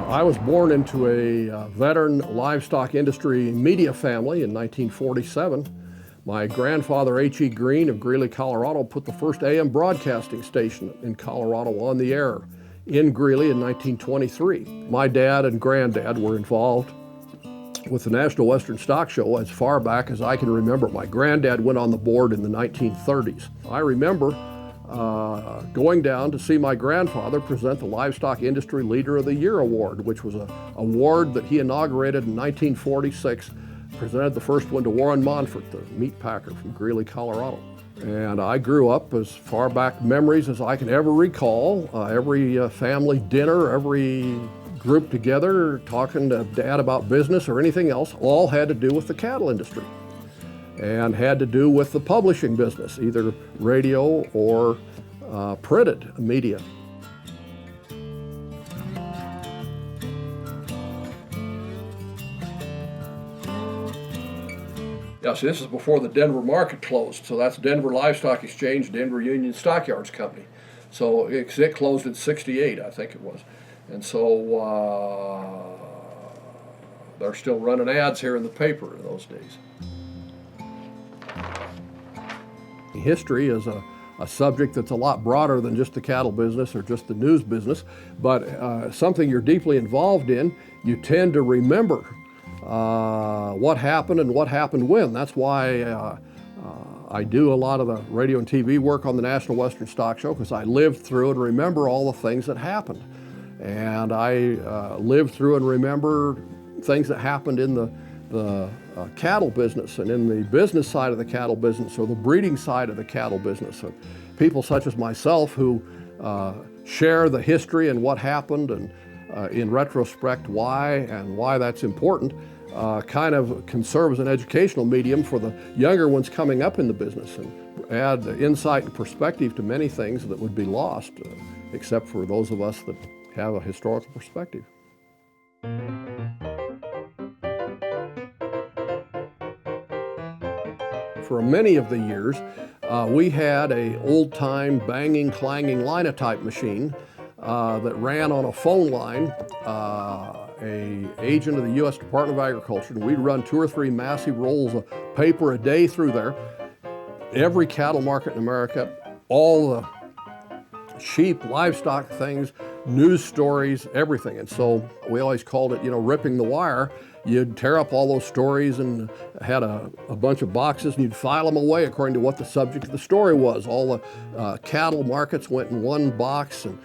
I was born into a veteran livestock industry media family in 1947. My grandfather, H.E. Green of Greeley, Colorado, put the first AM broadcasting station in Colorado on the air in Greeley in 1923. My dad and granddad were involved with the National Western Stock Show as far back as I can remember. My granddad went on the board in the 1930s. I remember going down to see my grandfather present the Livestock Industry Leader of the Year Award, which was an award that he inaugurated in 1946, presented the first one to Warren Monfort, the meat packer from Greeley, Colorado. And I grew up as far back memories as I can ever recall. Every family dinner, every group together, talking to Dad about business or anything else, all had to do with the cattle industry and had to do with the publishing business, either radio or printed media. Yeah, see, this is before the Denver market closed, so that's Denver Livestock Exchange, Denver Union Stockyards Company. So it closed in '68, I think it was. And so they're still running ads here in the paper in those days. History is a subject that's a lot broader than just the cattle business or just the news business, but something you're deeply involved in, you tend to remember what happened and what happened when. That's why I do a lot of the radio and TV work on the National Western Stock Show, because I lived through and remember all the things that happened. And I lived through and remember things that happened in the cattle business and in the business side of the cattle business or the breeding side of the cattle business. And people such as myself who share the history and what happened and in retrospect why that's important kind of can serve as an educational medium for the younger ones coming up in the business and add insight and perspective to many things that would be lost except for those of us that have a historical perspective. For many of the years, we had a old-time banging, clanging linotype machine that ran on a phone line, an agent of the U.S. Department of Agriculture, and we'd run 2 or 3 massive rolls of paper a day through there. Every cattle market in America, all the sheep, livestock things, news stories, everything. And so we always called it, ripping the wire. You'd tear up all those stories and had a bunch of boxes and you'd file them away according to what the subject of the story was. All the cattle markets went in one box, and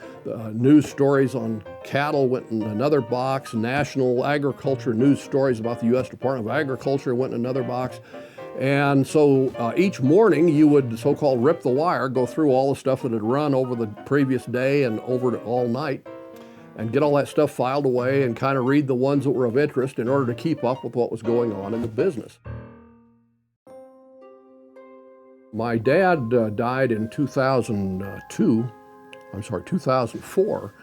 news stories on cattle went in another box. National agriculture news stories about the U.S. Department of Agriculture went in another box. And so each morning you would so-called rip the wire, go through all the stuff that had run over the previous day and over all night, and get all that stuff filed away and kind of read the ones that were of interest in order to keep up with what was going on in the business. My dad died in 2004,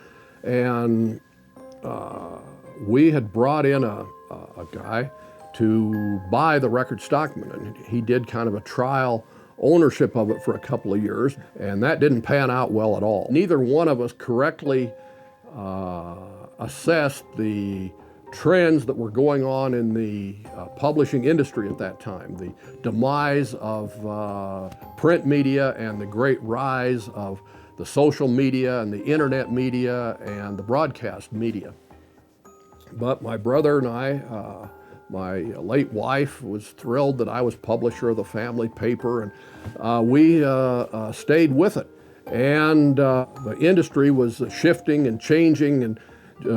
and we had brought in a guy to buy the record stockman, and he did kind of a trial ownership of it for a couple of years, and that didn't pan out well at all. Neither one of us correctly assessed the trends that were going on in the publishing industry at that time, the demise of print media and the great rise of the social media and the internet media and the broadcast media. But my brother and I, my late wife was thrilled that I was publisher of the family paper, and we stayed with it. And the industry was shifting and changing and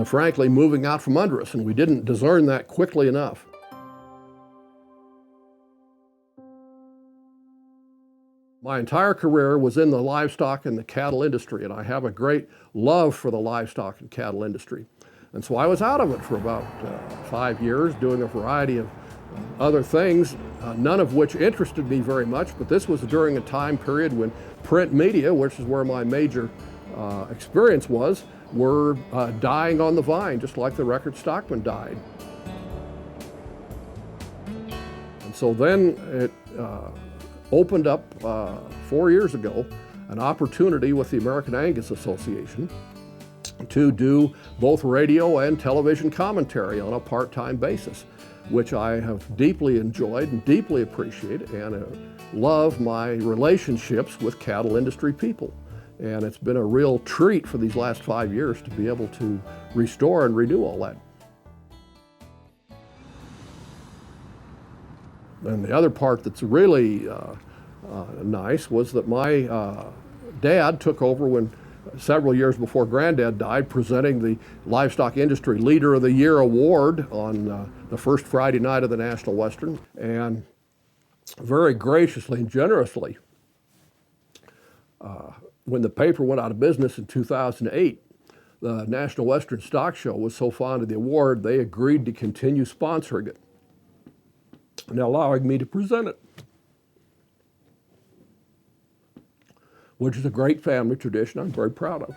frankly moving out from under us, and we didn't discern that quickly enough. My entire career was in the livestock and the cattle industry, and I have a great love for the livestock and cattle industry. And so I was out of it for about 5 years, doing a variety of other things, none of which interested me very much, but this was during a time period when print media, which is where my major experience was, were dying on the vine, just like the record stockman died. And so then it opened up 4 years ago an opportunity with the American Angus Association to do both radio and television commentary on a part-time basis, which I have deeply enjoyed and deeply appreciate, and love my relationships with cattle industry people. And it's been a real treat for these last 5 years to be able to restore and renew all that. And the other part that's really nice was that my dad took over several years before Granddad died, presenting the Livestock Industry Leader of the Year award on the first Friday night of the National Western. And very graciously and generously, when the paper went out of business in 2008, the National Western Stock Show was so fond of the award, they agreed to continue sponsoring it and allowing me to present it, which is a great family tradition I'm very proud of.